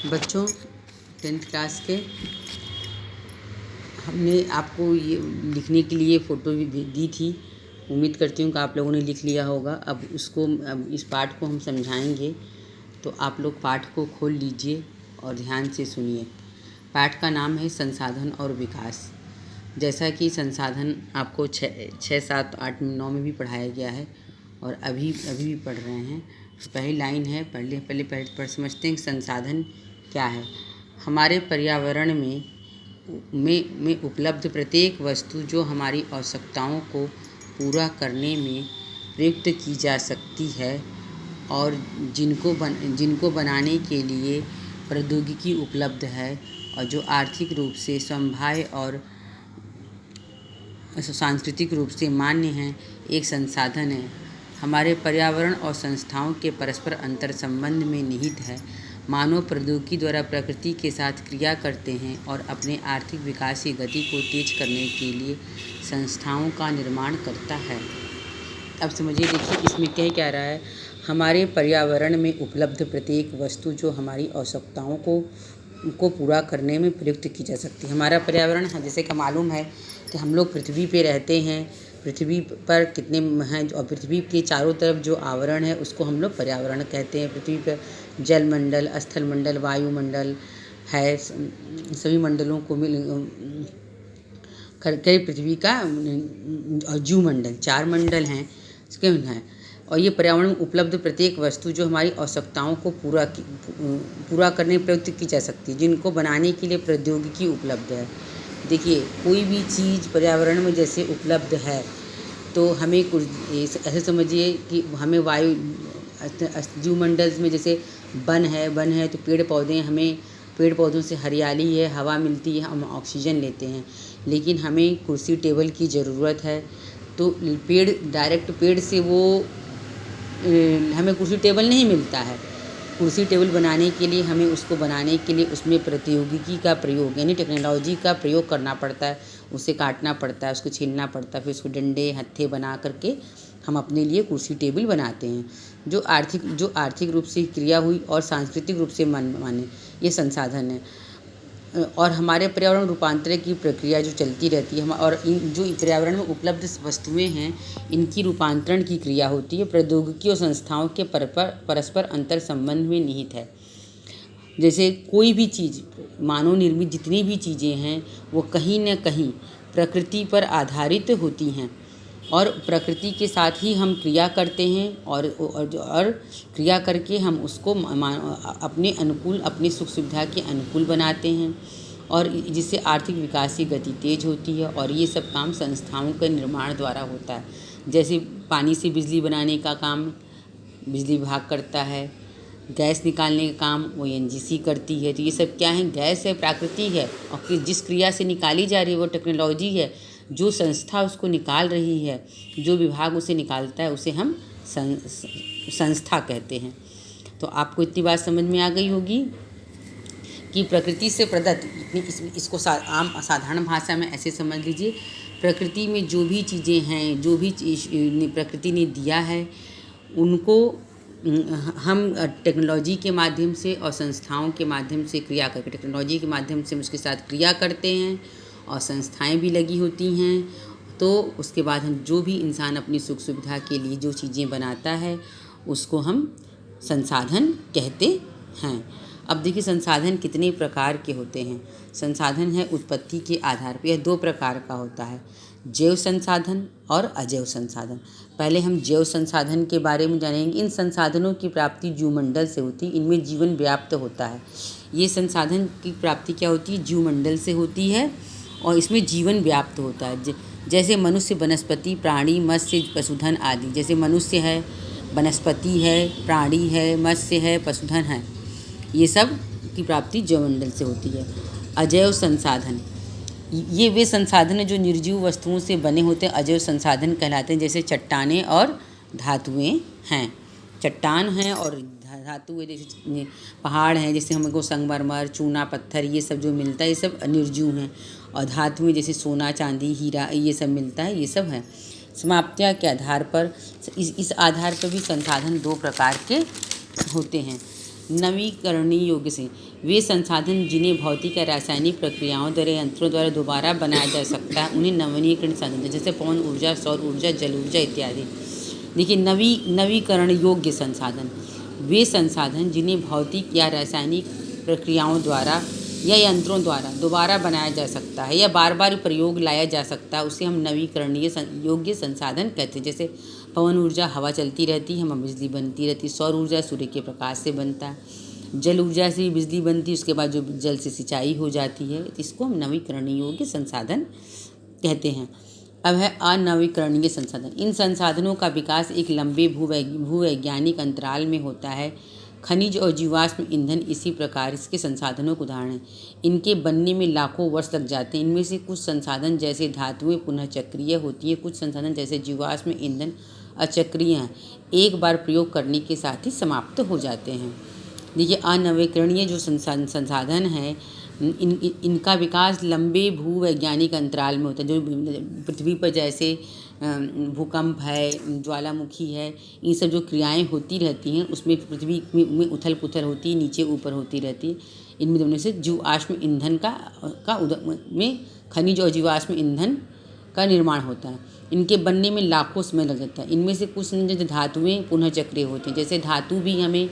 बच्चों 10th class के हमने आपको ये लिखने के लिए फ़ोटो भी दी थी। उम्मीद करती हूँ कि आप लोगों ने लिख लिया होगा। अब इस पाठ को हम समझाएंगे, तो आप लोग पाठ को खोल लीजिए और ध्यान से सुनिए। पाठ का नाम है संसाधन और विकास। जैसा कि संसाधन आपको 6, 7, 8, 9 में भी पढ़ाया गया है और अभी भी पढ़ रहे हैं। तो पहली लाइन है, पढ़ समझते हैं कि संसाधन क्या है। हमारे पर्यावरण में उपलब्ध प्रत्येक वस्तु जो हमारी आवश्यकताओं को पूरा करने में प्रयुक्त की जा सकती है और जिनको बनाने के लिए प्रौद्योगिकी उपलब्ध है और जो आर्थिक रूप से संभाव्य और सांस्कृतिक रूप से मान्य हैं, एक संसाधन है। हमारे पर्यावरण और संस्थाओं के परस्पर अंतर संबंध में निहित है। मानव प्रौद्योगिकी द्वारा प्रकृति के साथ क्रिया करते हैं और अपने आर्थिक विकास की गति को तेज करने के लिए संस्थाओं का निर्माण करता है। अब समझिए, देखिए इसमें क्या रहा है। हमारे पर्यावरण में उपलब्ध प्रत्येक वस्तु जो हमारी आवश्यकताओं को पूरा करने में प्रयुक्त की जा सकती है। हमारा पर्यावरण है, जैसे कि मालूम है कि हम लोग पृथ्वी पे रहते हैं। पृथ्वी पर कितने हैं, और पृथ्वी के चारों तरफ जो आवरण है उसको हम लोग पर्यावरण कहते हैं। पृथ्वी पर जलमंडल, स्थलमंडल, वायुमंडल है। सभी मंडलों को कई पृथ्वी का और जीवमंडल 4 मंडल हैं इसके हैं। और ये पर्यावरण में उपलब्ध प्रत्येक वस्तु जो हमारी आवश्यकताओं को पूरा करने में प्रयुक्त की जा सकती है, जिनको बनाने के लिए प्रौद्योगिकी उपलब्ध है। देखिए, कोई भी चीज़ पर्यावरण में जैसे उपलब्ध है, तो हमें कुछ ऐसे समझिए कि हमें जीवमंडल में जैसे वन है तो पेड़ पौधे, हमें पेड़ पौधों से हरियाली है, हवा मिलती है, हम ऑक्सीजन लेते हैं। लेकिन हमें कुर्सी टेबल की ज़रूरत है, तो डायरेक्ट पेड़ से हमें कुर्सी टेबल नहीं मिलता है। कुर्सी टेबल बनाने के लिए हमें उसमें प्रौद्योगिकी का प्रयोग यानी टेक्नोलॉजी का प्रयोग करना पड़ता है। उसे काटना पड़ता है, उसको छीलना पड़ता है, फिर उसको डंडे हत्थे बना करके हम अपने लिए कुर्सी टेबल बनाते हैं। जो आर्थिक रूप से क्रिया हुई और सांस्कृतिक रूप से माने, ये संसाधन है। और हमारे पर्यावरण रूपांतरण की प्रक्रिया जो चलती रहती है, और इन जो पर्यावरण में उपलब्ध वस्तुएं हैं, इनकी रूपांतरण की क्रिया होती है, प्रौद्योगिकी और संस्थाओं के परस्पर अंतर संबंध में निहित है। जैसे कोई भी चीज़, मानव निर्मित जितनी भी चीज़ें हैं, वो कहीं न कहीं प्रकृति पर आधारित होती हैं और प्रकृति के साथ ही हम क्रिया करते हैं और क्रिया करके हम उसको अपने अनुकूल, अपनी सुख सुविधा के अनुकूल बनाते हैं, और जिससे आर्थिक विकास की गति तेज होती है। और ये सब काम संस्थाओं के निर्माण द्वारा होता है। जैसे पानी से बिजली बनाने का काम बिजली विभाग करता है, गैस निकालने का काम ONGC करती है। तो ये सब क्या है, गैस है, प्राकृतिक है, और जिस क्रिया से निकाली जा रही है वो टेक्नोलॉजी है। जो संस्था उसको निकाल रही है, जो विभाग उसे निकालता है, उसे हम संस्था कहते हैं। तो आपको इतनी बात समझ में आ गई होगी कि प्रकृति से प्रदत्त, इसको आम साधारण भाषा में ऐसे समझ लीजिए, प्रकृति में जो भी चीज़ें हैं, जो भी प्रकृति ने दिया है, उनको हम टेक्नोलॉजी के माध्यम से और संस्थाओं के माध्यम से क्रिया करके, टेक्नोलॉजी के माध्यम से उसके साथ क्रिया करते हैं और संस्थाएं भी लगी होती हैं। तो उसके बाद हम जो भी इंसान अपनी सुख सुविधा के लिए जो चीज़ें बनाता है, उसको हम संसाधन कहते हैं। अब देखिए, संसाधन कितने प्रकार के होते हैं। संसाधन है उत्पत्ति के आधार पर, यह 2 प्रकार का होता है, जैव संसाधन और अजैव संसाधन। पहले हम जैव संसाधन के बारे में जानेंगे। इन संसाधनों की प्राप्ति जीवमंडल से होती है, इनमें जीवन व्याप्त होता है। ये संसाधन की प्राप्ति क्या होती है, जीवमंडल से होती है, और इसमें जीवन व्याप्त होता है। जैसे मनुष्य, वनस्पति, प्राणी, मत्स्य, पशुधन आदि। जैसे मनुष्य है, वनस्पति है, प्राणी है, मत्स्य है, पशुधन है, ये सब की प्राप्ति जैवमंडल से होती है। अजैव संसाधन, ये वे संसाधन हैं जो निर्जीव वस्तुओं से बने होते हैं, अजैव संसाधन कहलाते हैं। जैसे चट्टानें और धातुएं हैं। चट्टान हैं और धातुएं, जैसे पहाड़ हैं, जैसे हमको संगमरमर, चूना पत्थर, ये सब जो मिलता है, ये सब निर्जीव हैं। और धातुएं जैसे सोना, चांदी, हीरा, ये सब मिलता है, ये सब है। समाप्तिया के आधार पर, इस आधार पर भी संसाधन 2 प्रकार के होते हैं। नवीकरणीय योग्य से, वे संसाधन जिन्हें भौतिक या रासायनिक प्रक्रियाओं द्वारा यंत्रों द्वारा दोबारा बनाया जा सकता है उन्हें नवीनीकरण साधन, जैसे पवन ऊर्जा, सौर ऊर्जा, जल ऊर्जा इत्यादि। देखिए नवीकरण योग्य संसाधन वे संसाधन जिन्हें भौतिक या रासायनिक प्रक्रियाओं द्वारा या यंत्रों द्वारा दोबारा बनाया जा सकता है या बार बार प्रयोग लाया जा सकता है, उसे हम नवीकरणीय योग्य संसाधन कहते हैं। जैसे पवन ऊर्जा हवा चलती रहती है, हमें बिजली बनती रहती है। सौर ऊर्जा सूर्य के प्रकाश से बनता है। जल ऊर्जा से बिजली बनती है, उसके बाद जो जल से सिंचाई हो जाती है, इसको हम नवीकरणीय योग्य संसाधन कहते हैं। अब है अनवीकरणीय संसाधन। इन संसाधनों का विकास एक लंबे भूवैज्ञानिक अंतराल में होता है। खनिज और जीवाश्म ईंधन इसी प्रकार इसके संसाधनों के उदाहरण हैं। इनके बनने में लाखों वर्ष लग जाते हैं। इनमें से कुछ संसाधन जैसे धातुएं पुनः चक्रीय होती हैं, कुछ संसाधन जैसे जीवाश्म ईंधन अचक्रीय हैं, एक बार प्रयोग करने के साथ ही समाप्त हो जाते हैं। देखिए अनवीकरणीय जो संसाधन है इनका विकास लंबे भूवैज्ञानिक अंतराल में होता है। जो पृथ्वी पर जैसे भूकंप है, ज्वालामुखी है, ये सब जो क्रियाएं होती रहती हैं उसमें पृथ्वी में उथल पुथल होती है, नीचे ऊपर होती रहती है। इनमें दोनों से जीवाश्म ईंधन में खनिज और जीवाश्म ईंधन का निर्माण होता है। इनके बनने में लाखों समय लग जाता है। इनमें से कुछ धातुएं पुनः चक्रीय होती हैं। जैसे धातु भी हमें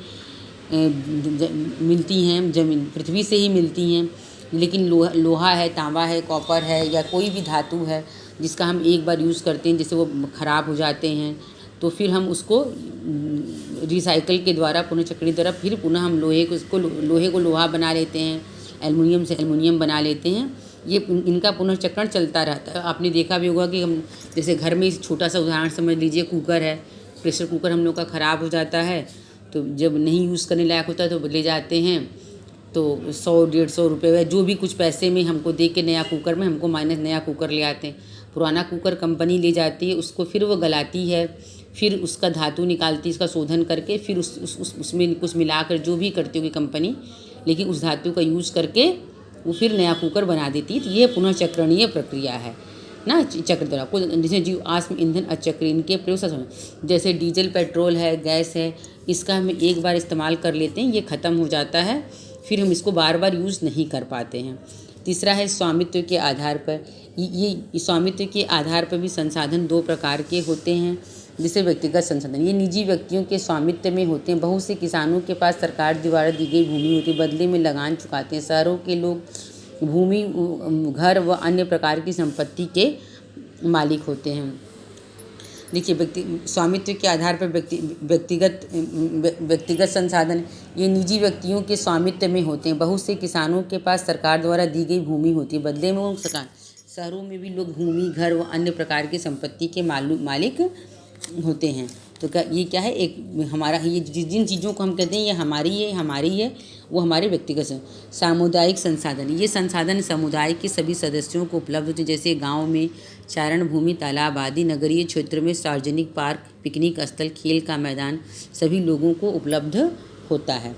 मिलती हैं, जमीन पृथ्वी से ही मिलती हैं, लेकिन लोहा है, तांबा है, कॉपर है या कोई भी धातु है जिसका हम एक बार यूज़ करते हैं, जैसे वो ख़राब हो जाते हैं तो फिर हम उसको रिसाइकल के द्वारा पुनः चक्री द्वारा फिर पुनः हम लोहे को लोहा बना लेते हैं, एल्युमिनियम से एल्युमिनियम बना लेते हैं। ये इनका पुनर्चक्रण चलता रहता है। आपने देखा भी होगा कि हम जैसे घर में छोटा सा उदाहरण समझ लीजिए, कुकर है, प्रेशर कुकर हम लोग का ख़राब हो जाता है तो जब नहीं यूज़ करने लायक होता है तो ले जाते हैं, तो 100-150 रुपये जो भी कुछ पैसे में हमको दे के नया कुकर में हमको माइनस नया कुकर ले आते हैं। पुराना कुकर कंपनी ले जाती है, उसको फिर वो गलाती है, फिर उसका धातु निकालती है, इसका शोधन करके फिर उसमें कुछ मिलाकर जो भी करती होगी कंपनी, लेकिन उस धातु का यूज़ करके वो फिर नया कुकर बना देती है। तो ये पुनर्चक्रणीय प्रक्रिया है ना, चक्र द्वारा। कुछ जैसे जीवाश्म ईंधन अचक्रीय, इनके प्रयोग से जैसे डीजल, पेट्रोल है, गैस है, इसका हम एक बार इस्तेमाल कर लेते हैं, ये ख़त्म हो जाता है, फिर हम इसको बार बार यूज़ नहीं कर पाते हैं। तीसरा है स्वामित्व के आधार पर। ये स्वामित्व के आधार पर भी संसाधन दो प्रकार के होते हैं। जैसे व्यक्तिगत संसाधन, ये निजी व्यक्तियों के स्वामित्व में होते हैं। बहुत से किसानों के पास सरकार द्वारा दी गई भूमि होती है, बदले में लगान चुकाते हैं। शहरों के लोग भूमि, घर व अन्य प्रकार की संपत्ति के मालिक होते हैं। देखिए स्वामित्व के आधार पर व्यक्तिगत संसाधन ये निजी व्यक्तियों के स्वामित्व में होते हैं। बहुत से किसानों के पास सरकार द्वारा दी गई भूमि होती है, बदले में वो शहरों में भी लोग भूमि, घर व अन्य प्रकार की संपत्ति के मालिक होते हैं। तो ये क्या है, एक हमारा ये जिन चीज़ों को हम कहते हैं ये हमारी है वो हमारे व्यक्तिगत। सामुदायिक संसाधन, ये संसाधन समुदाय के सभी सदस्यों को उपलब्ध होते हैं। जैसे गांव में चारण भूमि, तालाब आदि, नगरीय क्षेत्र में सार्वजनिक पार्क, पिकनिक स्थल, खेल का मैदान सभी लोगों को उपलब्ध होता है।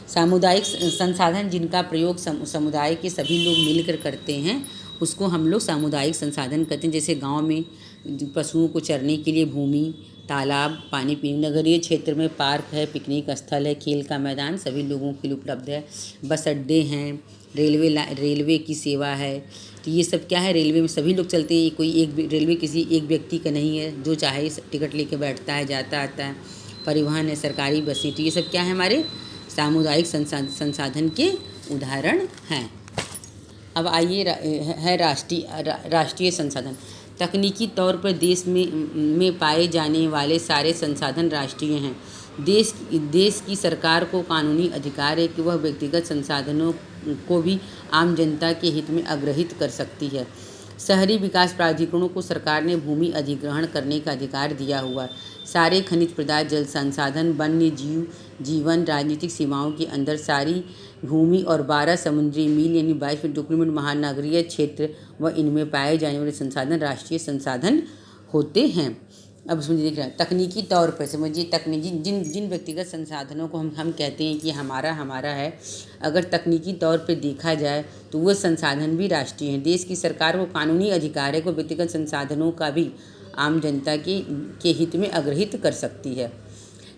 सामुदायिक संसाधन जिनका प्रयोग समुदाय के सभी लोग मिलकर करते हैं उसको हम लोग सामुदायिक संसाधन कहते हैं। जैसे गांव में पशुओं को चरने के लिए भूमि, तालाब, पानी पीने, नगरीय क्षेत्र में पार्क है, पिकनिक स्थल है, खेल का मैदान सभी लोगों के लिए उपलब्ध है। बस अड्डे हैं, रेलवे की सेवा है। तो ये सब क्या है, रेलवे में सभी लोग चलते हैं, कोई एक रेलवे किसी एक व्यक्ति का नहीं है, जो चाहे टिकट लेके बैठता है, जाता आता है। परिवहन है, सरकारी बसें, तो ये सब क्या है, हमारे सामुदायिक संसाधन के उदाहरण हैं। अब आइए है राष्ट्रीय संसाधन। तकनीकी तौर पर देश में पाए जाने वाले सारे संसाधन राष्ट्रीय हैं। देश की सरकार को कानूनी अधिकार है कि वह व्यक्तिगत संसाधनों को भी आम जनता के हित में अग्रहित कर सकती है। शहरी विकास प्राधिकरणों को सरकार ने भूमि अधिग्रहण करने का अधिकार दिया हुआ है। सारे खनिज पदार्थ, जल संसाधन, वन्य जीवन, राजनीतिक सीमाओं के अंदर सारी भूमि और 12 समुद्री मील यानी 22 किलोमीटर महानगरीय क्षेत्र व इनमें पाए जाने वाले संसाधन राष्ट्रीय संसाधन होते हैं। अब समझिए, देख रहे हैं तकनीकी तौर पर समझिए, तकनीकी जिन व्यक्तिगत संसाधनों को हम कहते हैं कि हमारा है, अगर तकनीकी तौर पर देखा जाए तो वो संसाधन भी राष्ट्रीय हैं। देश की सरकार को कानूनी अधिकार है को व्यक्तिगत संसाधनों का भी आम जनता के हित में अग्रहित कर सकती है।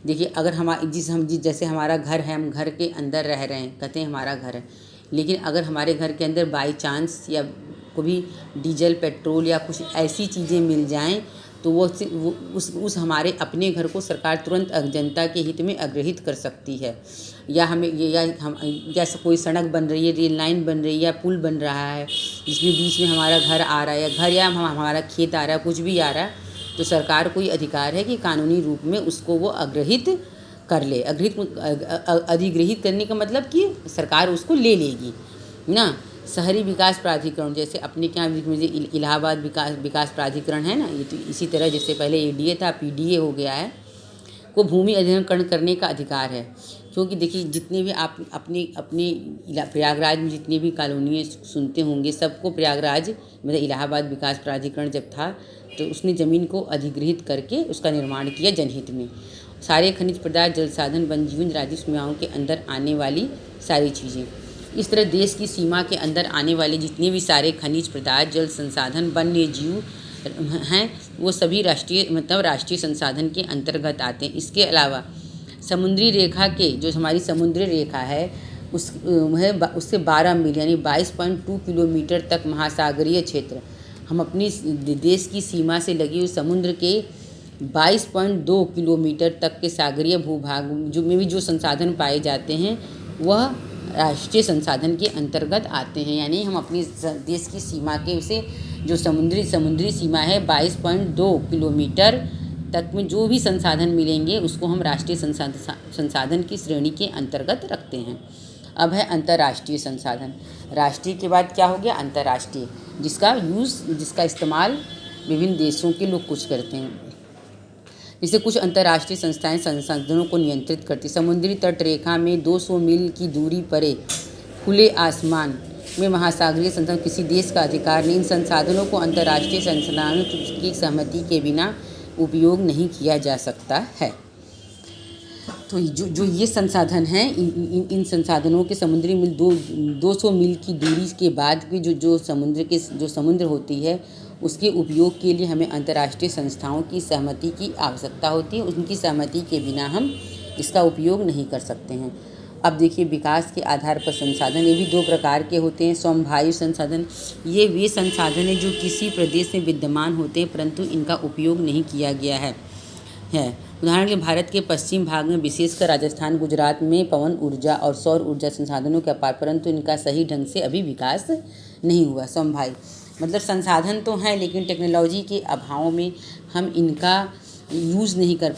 देखिए अगर जैसे हमारा घर है, हम घर के अंदर रह रहे हैं, कहते हैं हमारा घर है, लेकिन अगर हमारे घर के अंदर बाई चांस या कभी डीजल पेट्रोल या कुछ ऐसी चीज़ें मिल जाएं तो वो उस हमारे अपने घर को सरकार तुरंत जनता के हित में अग्रहित कर सकती है। या हमें जैसे कोई सड़क बन रही है, रेल लाइन बन रही है या पुल बन रहा है जिसमें बीच में हमारा घर आ रहा है या हमारा खेत आ रहा है, कुछ भी आ रहा है, तो सरकार को ये अधिकार है कि कानूनी रूप में उसको वो अग्रहित कर ले। अधिग्रहित करने का मतलब कि सरकार उसको ले लेगी ना। शहरी विकास प्राधिकरण, जैसे अपने क्या इलाहाबाद विकास प्राधिकरण है ना, ये तो इसी तरह जैसे पहले एडीए था, पीडीए हो गया है, को भूमि अधिग्रहण करने का अधिकार है। क्योंकि देखिए जितने भी आप अपने प्रयागराज में जितनी भी कॉलोनियाँ सुनते होंगे, सबको प्रयागराज मतलब इलाहाबाद विकास प्राधिकरण जब था तो उसने ज़मीन को अधिग्रहित करके उसका निर्माण किया जनहित में। सारे खनिज पदार्थ, जल साधन, वन जीवन, राजस्व सीमाओं के अंदर आने वाली सारी चीज़ें, इस तरह देश की सीमा के अंदर आने वाले जितने भी सारे खनिज पदार्थ, जल संसाधन, वन्य जीव हैं, वो सभी राष्ट्रीय संसाधन के अंतर्गत आते हैं। इसके अलावा समुद्री रेखा के जो हमारी समुद्री रेखा है उससे 12 मील यानी 22.2 किलोमीटर तक महासागरीय क्षेत्र, हम अपनी देश की सीमा से लगी हुई समुद्र के 22.2 किलोमीटर तक के सागरीय भूभाग में भी जो संसाधन पाए जाते हैं वह राष्ट्रीय संसाधन के अंतर्गत आते हैं। यानी हम अपनी देश की सीमा के उसे जो समुद्री सीमा है 22.2 किलोमीटर तक में जो भी संसाधन मिलेंगे उसको हम राष्ट्रीय संसाधन की श्रेणी के अंतर्गत रखते हैं। अब है अंतर्राष्ट्रीय संसाधन। राष्ट्रीय के बाद क्या हो गया? अंतर्राष्ट्रीय, जिसका इस्तेमाल विभिन्न देशों के लोग कुछ करते हैं। जैसे कुछ अंतर्राष्ट्रीय संस्थाएं संसाधनों को नियंत्रित करती। समुद्री तट रेखा में 200 मील की दूरी परे खुले आसमान में महासागरीय संसाधन किसी देश का अधिकार नहीं। इन संसाधनों को अंतर्राष्ट्रीय संस्थानों की सहमति के बिना उपयोग नहीं किया जा सकता है। तो जो ये संसाधन हैं, इन संसाधनों के समुद्री मील 200 मील की दूरी के बाद की जो समुद्र होती है उसके उपयोग के लिए हमें अंतर्राष्ट्रीय संस्थाओं की सहमति की आवश्यकता होती है। उनकी सहमति के बिना हम इसका उपयोग नहीं कर सकते हैं। अब देखिए विकास के आधार पर संसाधन, ये भी 2 प्रकार के होते हैं। समवायु संसाधन, ये वे संसाधन हैं जो किसी प्रदेश में विद्यमान होते हैं परंतु इनका उपयोग नहीं किया गया है। उदाहरण के लिए भारत के पश्चिम भाग में विशेषकर राजस्थान, गुजरात में पवन ऊर्जा और सौर ऊर्जा संसाधनों के अपार, परंतु इनका सही ढंग से अभी विकास नहीं हुआ। समवायु मतलब संसाधन तो हैं लेकिन टेक्नोलॉजी के अभाव में हम इनका यूज़ नहीं कर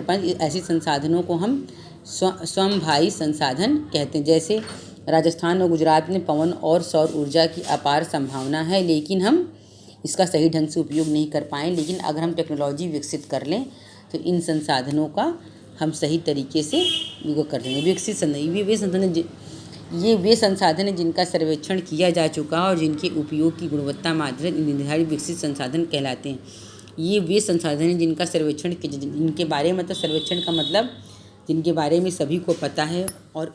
पाए। ऐसे संसाधनों को हम समवायु संसाधन कहते हैं। जैसे राजस्थान और गुजरात में पवन और सौर ऊर्जा की अपार संभावना है लेकिन हम इसका सही ढंग से उपयोग नहीं कर पाए। लेकिन अगर हम टेक्नोलॉजी विकसित कर लें तो इन संसाधनों का हम सही तरीके से उपयोग कर लेंगे। ये वे संसाधन हैं जिनका सर्वेक्षण किया जा चुका है और जिनके उपयोग की गुणवत्ता माध्यम निर्धारित विकसित संसाधन कहलाते हैं। ये वे संसाधन हैं जिनका सर्वेक्षण जिनके बारे में सर्वेक्षण का मतलब जिनके बारे में सभी को पता है और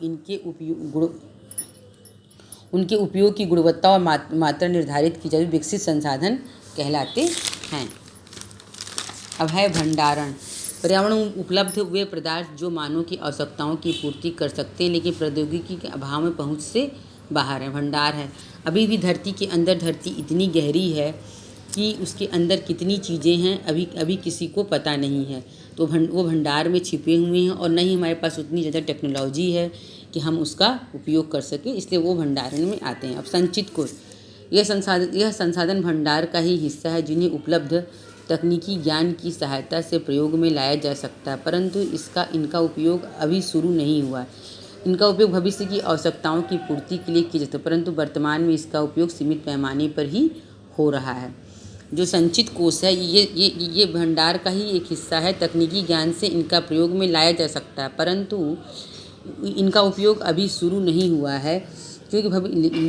उनके उपयोग की गुणवत्ता और मात्रा निर्धारित की जाए विकसित संसाधन कहलाते हैं। अब है भंडारण। पर्यावरण में उपलब्ध वे पदार्थ जो मानव की आवश्यकताओं की पूर्ति कर सकते हैं लेकिन प्रौद्योगिकी के अभाव में पहुंच से बाहर है। भंडार है, अभी भी धरती के अंदर धरती इतनी गहरी है कि उसके अंदर कितनी चीज़ें हैं अभी किसी को पता नहीं है। तो वो भंडार में छिपे हुए हैं और न ही हमारे पास उतनी ज़्यादा टेक्नोलॉजी है कि हम उसका उपयोग कर सकें, इसलिए वो भंडारण में आते हैं। अब संचित कोष, यह संसाधन भंडार का ही हिस्सा है जिन्हें उपलब्ध तकनीकी ज्ञान की सहायता से प्रयोग में लाया जा सकता है, परंतु इनका उपयोग अभी शुरू नहीं हुआ। इनका उपयोग भविष्य की आवश्यकताओं की पूर्ति के लिए किया जाता है, परंतु वर्तमान में इसका उपयोग सीमित पैमाने पर ही हो रहा है। जो संचित कोष है ये भंडार का ही एक हिस्सा है। तकनीकी ज्ञान से इनका प्रयोग में लाया जा सकता है, परंतु इनका उपयोग अभी शुरू नहीं हुआ है क्योंकि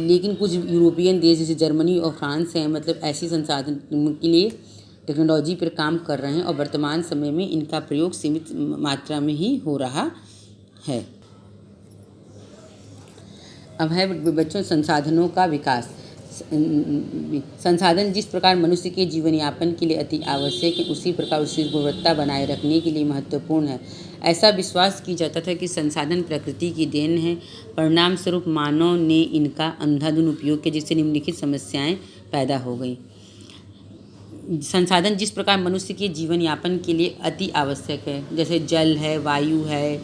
लेकिन कुछ यूरोपियन देश जैसे जर्मनी और फ्रांस हैं, मतलब ऐसी संसाधन के लिए टेक्नोलॉजी पर काम कर रहे हैं और वर्तमान समय में इनका प्रयोग सीमित मात्रा में ही हो रहा है। अब है बच्चों संसाधनों का विकास। संसाधन जिस प्रकार मनुष्य के जीवन यापन के लिए अति आवश्यक है, उसी प्रकार उसकी गुणवत्ता बनाए रखने के लिए महत्वपूर्ण है। ऐसा विश्वास किया जाता था कि संसाधन प्रकृति की देन है, परिणाम स्वरूप मानव ने इनका अंधाधुंध उपयोग किया, जिससे निम्नलिखित समस्याएं पैदा हो गई। संसाधन जिस प्रकार मनुष्य के जीवन यापन के लिए अति आवश्यक है, जैसे जल है, वायु है,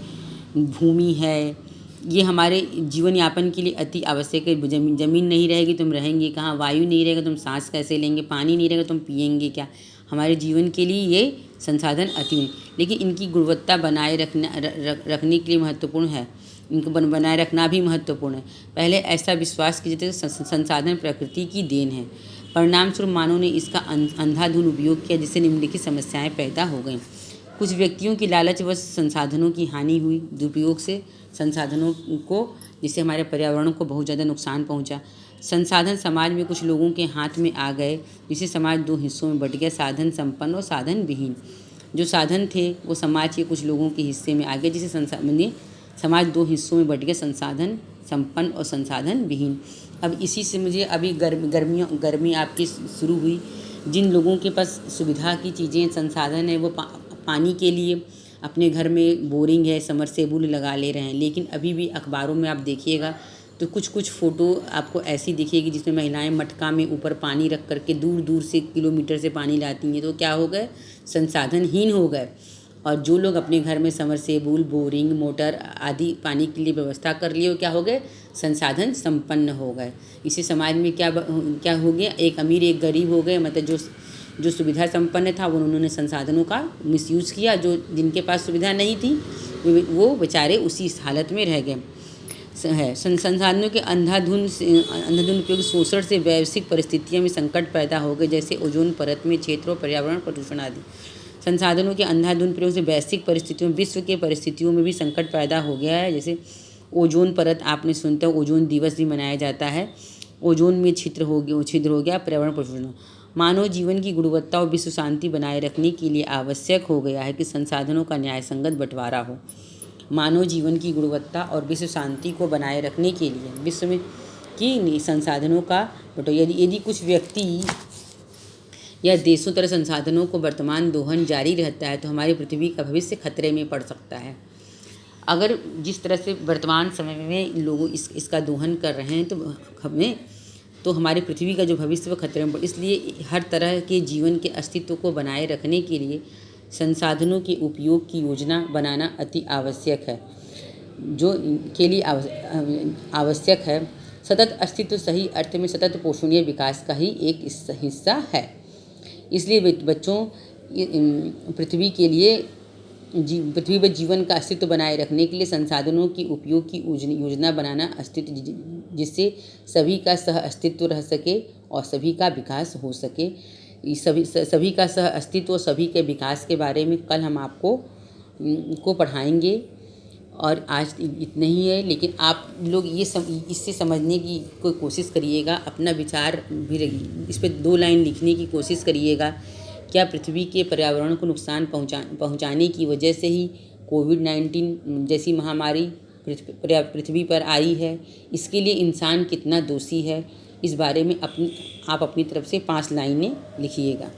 भूमि है, ये हमारे जीवन यापन के लिए अति आवश्यक है। जमीन नहीं रहेगी तो हम रहेंगे कहाँ, वायु नहीं रहेगा तो हम सांस कैसे लेंगे, पानी नहीं रहेगा तो हम पिएंगे क्या। हमारे जीवन के लिए ये संसाधन अति, लेकिन इनकी गुणवत्ता बनाए रखने के लिए महत्वपूर्ण है, इनको बनाए रखना भी महत्वपूर्ण है। पहले ऐसा विश्वास किया जाता है संसाधन प्रकृति की देन है, परिणाम स्वरूप मानव ने इसका अंधाधुंध उपयोग किया, जिससे निम्नलिखित समस्याएं पैदा हो गईं। कुछ व्यक्तियों की लालच व संसाधनों की हानि हुई, दुरुपयोग से संसाधनों को, जिससे हमारे पर्यावरण को बहुत ज़्यादा नुकसान पहुंचा। संसाधन समाज में कुछ लोगों के हाथ में आ गए, जिससे समाज दो हिस्सों में बट गया, साधन संपन्न और साधन विहीन। जो साधन थे वो समाज के कुछ लोगों के हिस्से में आ गए, जिससे समाज दो हिस्सों में बट गया, संसाधन संपन्न और संसाधन विहीन। अब इसी से मुझे अभी गर्मी आपकी शुरू हुई। जिन लोगों के पास सुविधा की चीज़ें संसाधन है, वो पानी के लिए अपने घर में बोरिंग है, समरसेबुल लगा ले रहे हैं। लेकिन अभी भी अखबारों में आप देखिएगा तो कुछ फ़ोटो आपको ऐसी दिखेगी जिसमें महिलाएं मटका में ऊपर पानी रख करके दूर दूर से किलोमीटर से पानी लाती हैं। तो क्या हो गए, संसाधनहीन हो गए। और जो लोग अपने घर में समरसेबुल, बोरिंग, मोटर आदि पानी के लिए व्यवस्था कर लिए, वो क्या हो गए, संसाधन संपन्न हो गए। इसी समाज में क्या हो गया, एक अमीर एक गरीब हो गए। मतलब जो सुविधा संपन्न था उन्होंने संसाधनों का मिसयूज़ किया, जो जिनके पास सुविधा नहीं थी वो बेचारे उसी हालत में रह गए है। संसाधनों के अंधाधुंध उपयोग शोषण से वैश्विक परिस्थितियों में संकट पैदा हो गए, जैसे ओजोन परत में क्षेत्र और पर्यावरण प्रदूषण आदि। संसाधनों के अंधाधुंध प्रयोग से वैश्विक परिस्थितियों, विश्व के परिस्थितियों में भी संकट पैदा हो गया है। जैसे ओजोन परत, आपने सुनता है ओजोन दिवस भी मनाया जाता है। ओजोन में छिद्र हो गया, पर्यावरण प्रदूषण। मानव जीवन की गुणवत्ता और विश्व शांति बनाए रखने के लिए आवश्यक हो गया है कि संसाधनों का न्यायसंगत बंटवारा हो। मानव जीवन की गुणवत्ता और विश्व शांति को बनाए रखने के लिए विश्व में की संसाधनों का यदि कुछ व्यक्ति या देशों तरह संसाधनों को वर्तमान दोहन जारी रहता है तो हमारी पृथ्वी का भविष्य खतरे में पड़ सकता है। अगर जिस तरह से वर्तमान समय में लोग इसका दोहन कर रहे हैं तो हमारी पृथ्वी का जो भविष्य वो खतरे में पड़, इसलिए हर तरह के जीवन के अस्तित्व को बनाए रखने के लिए संसाधनों के उपयोग की योजना बनाना अति आवश्यक है। जो के लिए आवश्यक है सतत अस्तित्व सही अर्थ में सतत पोषणीय विकास का ही एक हिस्सा है। इसलिए बच्चों पृथ्वी पर जीवन का अस्तित्व बनाए रखने के लिए संसाधनों की उपयोग की योजना बनाना अस्तित्व, जिससे सभी का सह अस्तित्व रह सके और सभी का विकास हो सके। सभी का सह अस्तित्व और सभी के विकास के बारे में कल हम आपको पढ़ाएंगे। और आज इतना ही है, लेकिन आप लोग इससे समझने की कोई कोशिश करिएगा, अपना विचार भी इस पर 2 लाइन लिखने की कोशिश करिएगा। क्या पृथ्वी के पर्यावरण को नुकसान पहुंचाने की वजह से ही कोविड-19 जैसी महामारी पृथ्वी पर आई है? इसके लिए इंसान कितना दोषी है? इस बारे में आप अपनी तरफ से 5 लाइनें लिखिएगा।